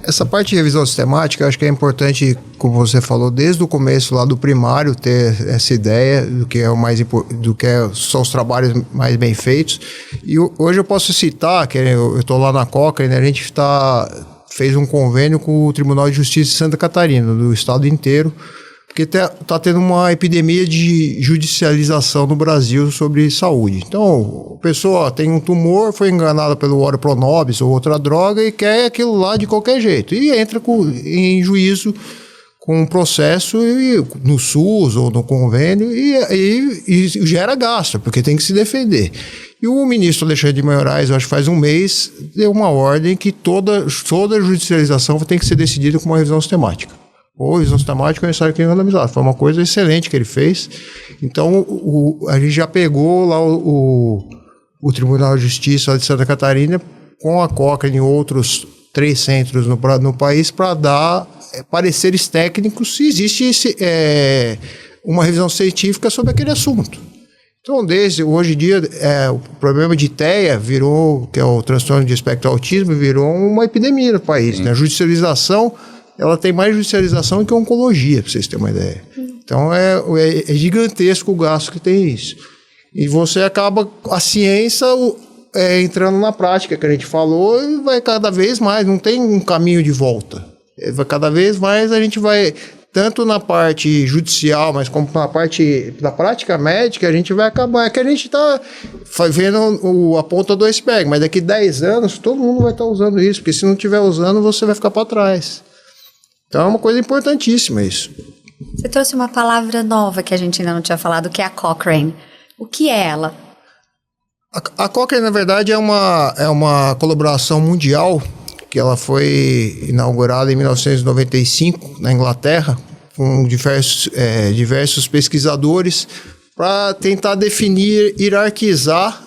Essa parte de revisão sistemática, eu acho que é importante, como você falou, desde o começo lá do primário, ter essa ideia do que são os trabalhos mais bem feitos. E hoje eu posso citar, que eu estou lá na Cochrane, a gente fez um convênio com o Tribunal de Justiça de Santa Catarina, do estado inteiro, porque está tendo uma epidemia de judicialização no Brasil sobre saúde. Então, a pessoa tem um tumor, foi enganada pelo Oropronobis ou outra droga e quer aquilo lá de qualquer jeito. E entra em juízo com um processo no SUS ou no convênio e gera gasto, porque tem que se defender. E o ministro Alexandre de Moraes, eu acho que faz um mês, deu uma ordem que toda judicialização tem que ser decidida com uma revisão sistemática. Ou revisão sistemática ou ensaio clínico randomizado. Foi uma coisa excelente que ele fez. Então, a gente já pegou lá o Tribunal de Justiça de Santa Catarina com a Cochrane e outros 3 centros no país para dar pareceres técnicos se existe uma revisão científica sobre aquele assunto. Então, desde hoje em dia, o problema de TEA virou, que é o transtorno de espectro do autismo, virou uma epidemia no país. Né? A judicialização, ela tem mais judicialização que a oncologia, para vocês terem uma ideia. Então, é gigantesco o gasto que tem isso. E você acaba, a ciência entrando na prática, que a gente falou, e vai cada vez mais, não tem um caminho de volta. Cada vez mais a gente vai, tanto na parte judicial, mas como na parte da prática médica, a gente vai acabar. É que a gente está vendo a ponta do iceberg, mas daqui 10 anos todo mundo vai estar usando isso, porque se não estiver usando, você vai ficar para trás. Então é uma coisa importantíssima isso. Você trouxe uma palavra nova que a gente ainda não tinha falado, que é a Cochrane. O que é ela? A Cochrane, na verdade, é uma colaboração mundial, que ela foi inaugurada em 1995 na Inglaterra, com diversos pesquisadores, para tentar definir, hierarquizar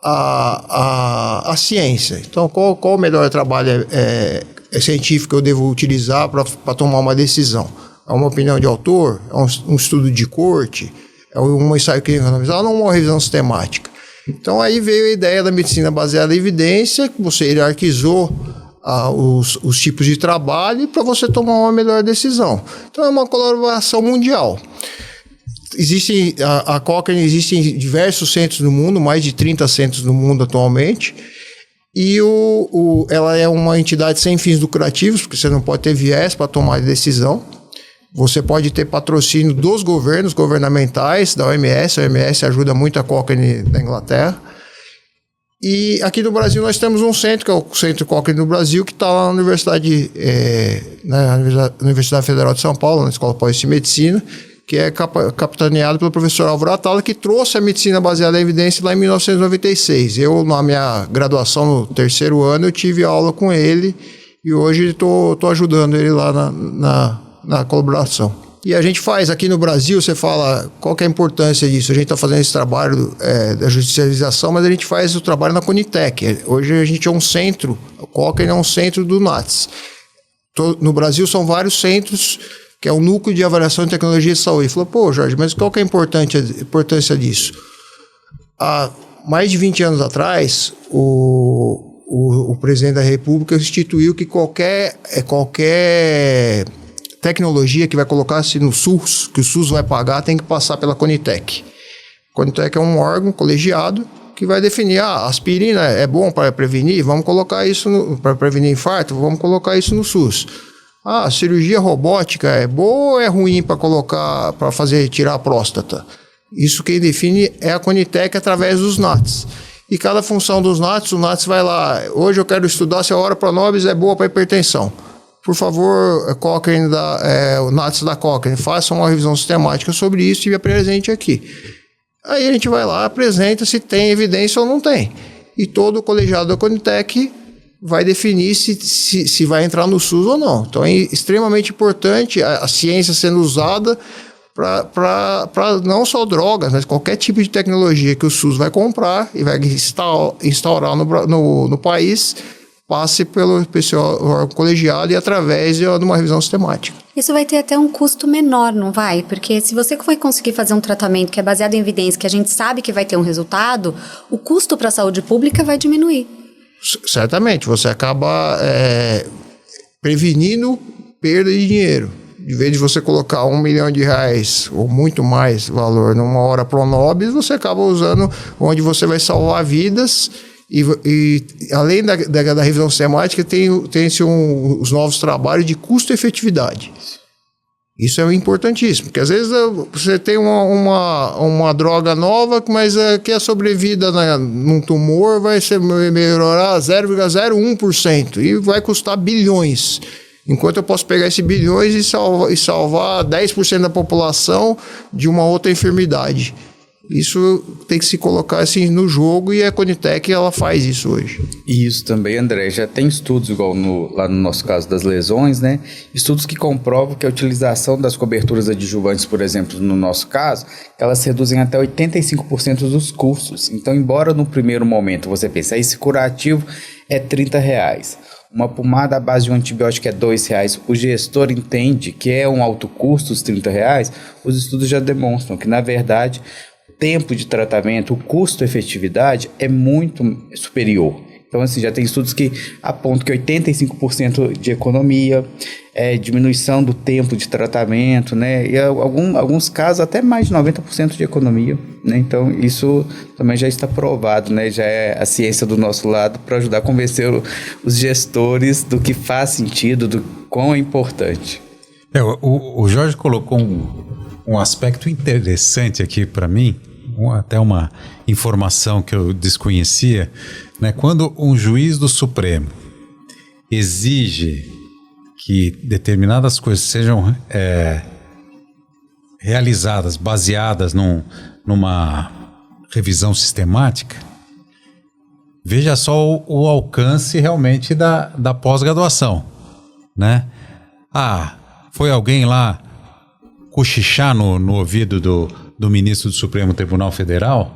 a ciência. Então, qual o melhor trabalho científico que eu devo utilizar para tomar uma decisão? É uma opinião de autor? É um estudo de corte? É um ensaio clínico randomizado ou uma revisão sistemática? Então, aí veio a ideia da medicina baseada em evidência, que você hierarquizou os tipos de trabalho para você tomar uma melhor decisão. Então, é uma colaboração mundial. A Cochrane existe em diversos centros no mundo, mais de 30 centros no mundo atualmente, e ela é uma entidade sem fins lucrativos, porque você não pode ter viés para tomar decisão. Você pode ter patrocínio dos governos governamentais, da OMS. A OMS ajuda muito a Cochrane da Inglaterra. E aqui no Brasil nós temos um centro, que é o Centro Cochrane do Brasil, que está lá na Universidade Federal de São Paulo, na Escola Paulista de Medicina, que é capitaneado pelo professor Álvaro Atala, que trouxe a medicina baseada em evidência lá em 1996. Eu, na minha graduação, no 3º ano, eu tive aula com ele e hoje estou ajudando ele lá na colaboração. E a gente faz aqui no Brasil, você fala, qual que é a importância disso? A gente está fazendo esse trabalho da judicialização, mas a gente faz o trabalho na Conitec. Hoje a gente é um centro, o Cochrane é um centro do NATS. No Brasil são vários centros, que é o Núcleo de Avaliação de Tecnologia de Saúde. Ele falou, pô, Jorge, mas qual que é a importância disso? Há mais de 20 anos atrás, o presidente da República instituiu que qualquer tecnologia que vai colocar-se no SUS, que o SUS vai pagar, tem que passar pela Conitec. A Conitec é um órgão colegiado que vai definir, aspirina é bom para prevenir, vamos colocar isso para prevenir infarto, vamos colocar isso no SUS. Cirurgia robótica é boa ou é ruim para colocar, para tirar a próstata? Isso quem define é a Conitec através dos NATs. E cada função dos NATs, o NATs vai lá, hoje eu quero estudar se a hora pronobis é boa para hipertensão. Por favor, Cochrane o NATs da Cochrane, façam uma revisão sistemática sobre isso e me apresente aqui. Aí a gente vai lá, apresenta se tem evidência ou não tem. E todo o colegiado da Conitec vai definir se vai entrar no SUS ou não. Então é extremamente importante a ciência sendo usada para não só drogas, mas qualquer tipo de tecnologia que o SUS vai comprar e vai instaurar no país, passe pelo órgão colegiado e através de uma revisão sistemática. Isso vai ter até um custo menor, não vai? Porque se você vai conseguir fazer um tratamento que é baseado em evidência, que a gente sabe que vai ter um resultado, o custo para a saúde pública vai diminuir. Certamente, você acaba prevenindo perda de dinheiro. De vez de você colocar R$1 milhão ou muito mais valor numa hora pronobis, você acaba usando onde você vai salvar vidas. E além da revisão sistemática, tem-se os novos trabalhos de custo-efetividade. Isso é importantíssimo, porque às vezes você tem uma droga nova, mas que a sobrevida num tumor vai melhorar 0,01% e vai custar bilhões. Enquanto eu posso pegar esses bilhões e salvar 10% da população de uma outra enfermidade. Isso tem que se colocar assim no jogo e a Conitec ela faz isso hoje. E isso também, André, já tem estudos, igual lá no nosso caso das lesões, né? Estudos que comprovam que a utilização das coberturas adjuvantes, por exemplo, no nosso caso, elas reduzem até 85% dos custos. Então, embora no primeiro momento você pense, esse curativo é R$30, uma pomada à base de um antibiótico é R$2, o gestor entende que é um alto custo os R$30, os estudos já demonstram que, na verdade, tempo de tratamento, o custo-efetividade é muito superior. Então, assim, já tem estudos que apontam que 85% de economia, diminuição do tempo de tratamento, né? E alguns casos até mais de 90% de economia, né? Então, isso também já está provado, né? Já é a ciência do nosso lado para ajudar a convencer os gestores do que faz sentido, do quão é importante. O Jorge colocou um aspecto interessante aqui para mim, até uma informação que eu desconhecia, né? Quando um juiz do Supremo exige que determinadas coisas sejam realizadas, baseadas numa revisão sistemática, veja só o alcance realmente da pós-graduação, né? Foi alguém lá cochichar no ouvido do ministro do Supremo Tribunal Federal?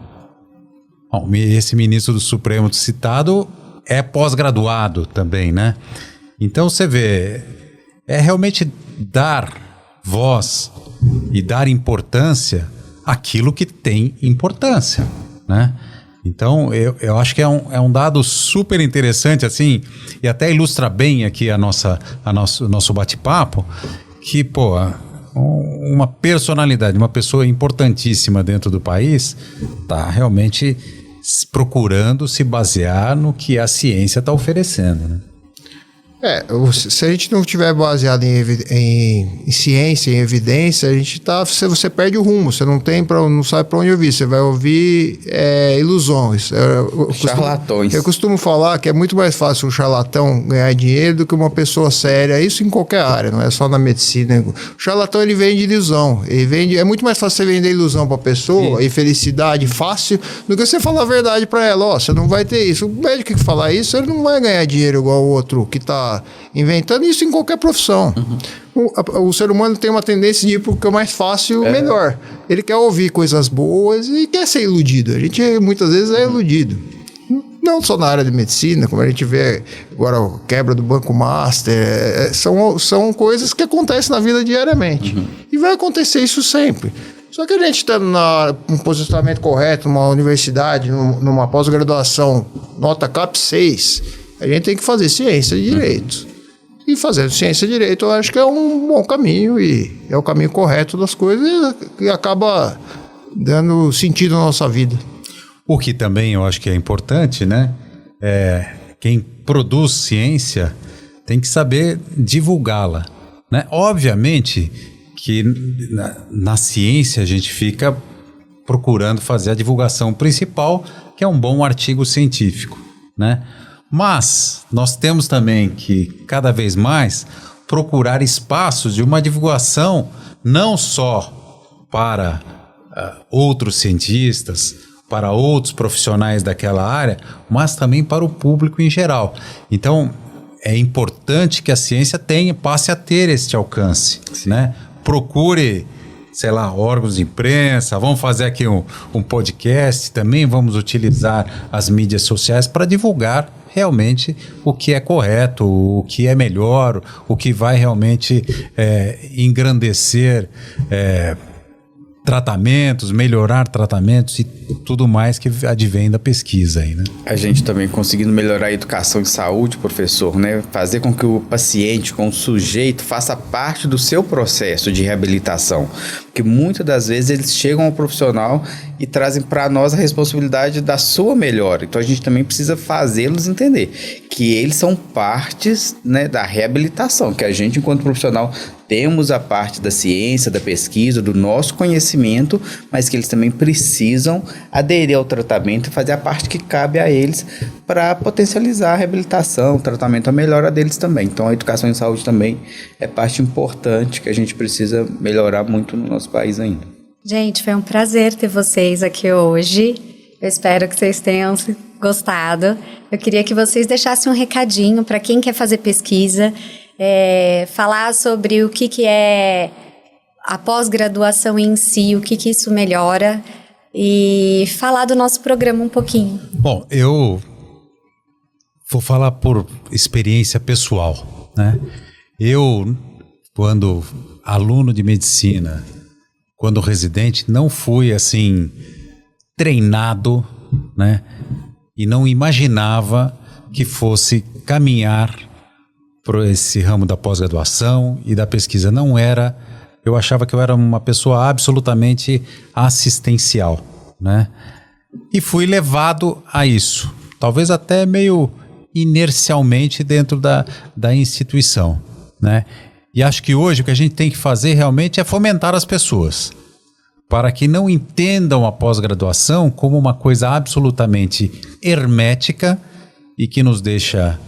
Bom, esse ministro do Supremo citado é pós-graduado também, né? Então você vê, é realmente dar voz e dar importância àquilo que tem importância, né? Então eu acho que é um dado super interessante, assim, e até ilustra bem aqui nosso bate-papo, que, pô, uma personalidade, uma pessoa importantíssima dentro do país está realmente procurando se basear no que a ciência está oferecendo, né? Se a gente não tiver baseado em ciência, em evidência, você perde o rumo, você não sabe para onde ouvir, você vai ouvir ilusões. Charlatões. Eu costumo falar que é muito mais fácil um charlatão ganhar dinheiro do que uma pessoa séria, isso em qualquer área, não é só na medicina. O charlatão, ele vende ilusão, é muito mais fácil você vender ilusão para a pessoa e felicidade fácil do que você falar a verdade para ela. Você não vai ter isso. O médico que falar isso, ele não vai ganhar dinheiro igual o outro que está inventando isso em qualquer profissão. O ser humano tem uma tendência de ir pro que é mais fácil, melhor. Ele quer ouvir coisas boas e quer ser iludido. A gente muitas vezes é iludido. Não só na área de medicina, como a gente vê agora a quebra do Banco Master, são coisas que acontecem na vida diariamente. E vai acontecer isso sempre. Só que a gente estando num posicionamento correto, numa universidade, numa pós-graduação, nota CAP 6, a gente tem que fazer ciência de direito. E fazendo ciência de direito, eu acho que é um bom caminho e é o caminho correto das coisas e acaba dando sentido na nossa vida. O que também eu acho que é importante, né? Quem produz ciência tem que saber divulgá-la, né? Obviamente que na ciência a gente fica procurando fazer a divulgação principal, que é um bom artigo científico, né? Mas nós temos também que, cada vez mais, procurar espaços de uma divulgação não só para outros cientistas, para outros profissionais daquela área, mas também para o público em geral. Então, é importante que a ciência passe a ter este alcance, né? Procure, sei lá, órgãos de imprensa, vamos fazer aqui um podcast, também vamos utilizar as mídias sociais para divulgar realmente o que é correto, o que é melhor, o que vai realmente engrandecer tratamentos, melhorar tratamentos e tudo mais que advém da pesquisa aí, né? A gente também conseguindo melhorar a educação em saúde, professor, né? Fazer com que o paciente, com o sujeito, faça parte do seu processo de reabilitação. Porque muitas das vezes eles chegam ao profissional e trazem para nós a responsabilidade da sua melhora. Então a gente também precisa fazê-los entender que eles são partes, né, da reabilitação, que a gente, enquanto profissional, temos a parte da ciência, da pesquisa, do nosso conhecimento, mas que eles também precisam aderir ao tratamento e fazer a parte que cabe a eles para potencializar a reabilitação, o tratamento, a melhora deles também. Então a educação em saúde também é parte importante que a gente precisa melhorar muito no nosso país ainda. Gente, foi um prazer ter vocês aqui hoje. Eu espero que vocês tenham gostado. Eu queria que vocês deixassem um recadinho para quem quer fazer pesquisa, falar sobre o que é a pós-graduação em si, o que isso melhora e falar do nosso programa um pouquinho. Bom, eu vou falar por experiência pessoal, né? Eu, quando aluno de medicina, quando residente, não fui assim treinado, né? E não imaginava que fosse caminhar para esse ramo da pós-graduação e da pesquisa. Não era, eu achava que eu era uma pessoa absolutamente assistencial, né? E fui levado a isso, talvez até meio inercialmente dentro da instituição, né? E acho que hoje o que a gente tem que fazer realmente é fomentar as pessoas, para que não entendam a pós-graduação como uma coisa absolutamente hermética e que nos deixa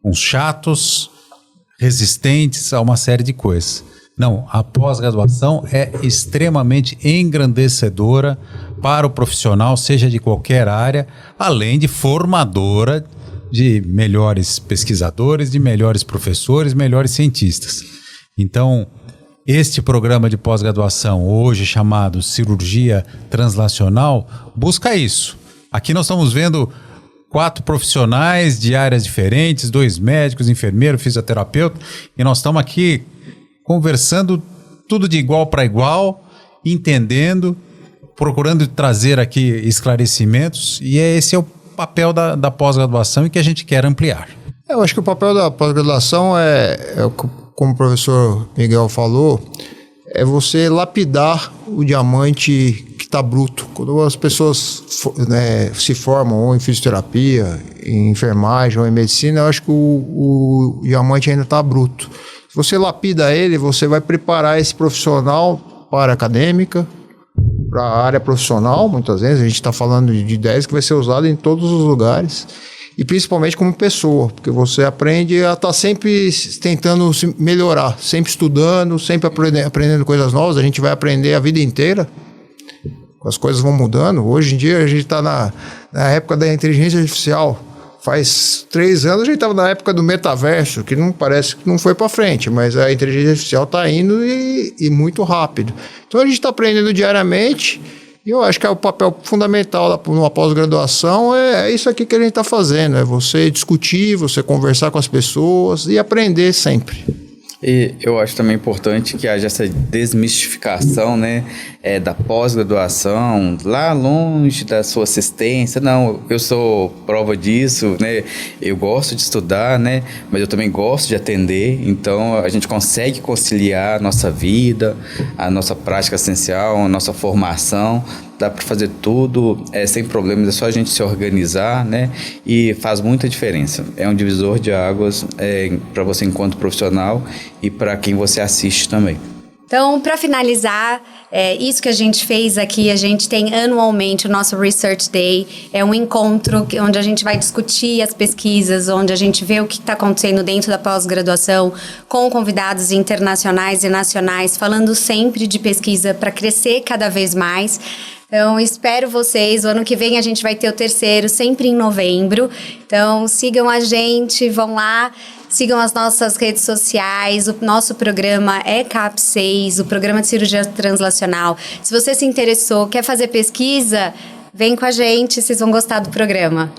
uns chatos, resistentes a uma série de coisas. Não, a pós-graduação é extremamente engrandecedora para o profissional, seja de qualquer área, além de formadora de melhores pesquisadores, de melhores professores, melhores cientistas. Então, este programa de pós-graduação, hoje chamado Cirurgia Translacional, busca isso. Aqui nós estamos vendo 4 profissionais de áreas diferentes, 2 médicos, enfermeiro, fisioterapeuta, e nós estamos aqui conversando tudo de igual para igual, entendendo, procurando trazer aqui esclarecimentos, e esse é o papel da pós-graduação e que a gente quer ampliar. Eu acho que o papel da pós-graduação como o professor Miguel falou, é você lapidar o diamante que está bruto. Quando as pessoas se formam ou em fisioterapia, em enfermagem ou em medicina, eu acho que o diamante ainda está bruto. Se você lapida ele, você vai preparar esse profissional para a acadêmica, para a área profissional, muitas vezes. A gente está falando de ideias que vai ser usado em todos os lugares. E principalmente como pessoa, porque você aprende a estar sempre tentando se melhorar, sempre estudando, sempre aprendendo coisas novas. A gente vai aprender a vida inteira, as coisas vão mudando. Hoje em dia a gente está na época da inteligência artificial. Faz 3 anos a gente estava na época do metaverso, que não parece que não foi para frente, mas a inteligência artificial está indo e muito rápido. Então a gente está aprendendo diariamente. E eu acho que é o papel fundamental numa pós-graduação é isso aqui que a gente está fazendo, é você discutir, você conversar com as pessoas e aprender sempre. E eu acho também importante que haja essa desmistificação, né, da pós-graduação, lá longe da sua assistência. Não, eu sou prova disso, né, eu gosto de estudar, né, mas eu também gosto de atender, então a gente consegue conciliar a nossa vida, a nossa prática essencial, a nossa formação. Dá para fazer tudo sem problemas, é só a gente se organizar, né? E faz muita diferença. É um divisor de águas para você enquanto profissional e para quem você assiste também. Então, para finalizar, isso que a gente fez aqui, a gente tem anualmente o nosso Research Day, é um encontro onde a gente vai discutir as pesquisas, onde a gente vê o que está acontecendo dentro da pós-graduação, com convidados internacionais e nacionais, falando sempre de pesquisa para crescer cada vez mais. Então, espero vocês. O ano que vem a gente vai ter o 3º, sempre em novembro. Então, sigam a gente, vão lá, sigam as nossas redes sociais. O nosso programa é CAP6, o Programa de Cirurgia Translacional. Se você se interessou, quer fazer pesquisa, vem com a gente, vocês vão gostar do programa.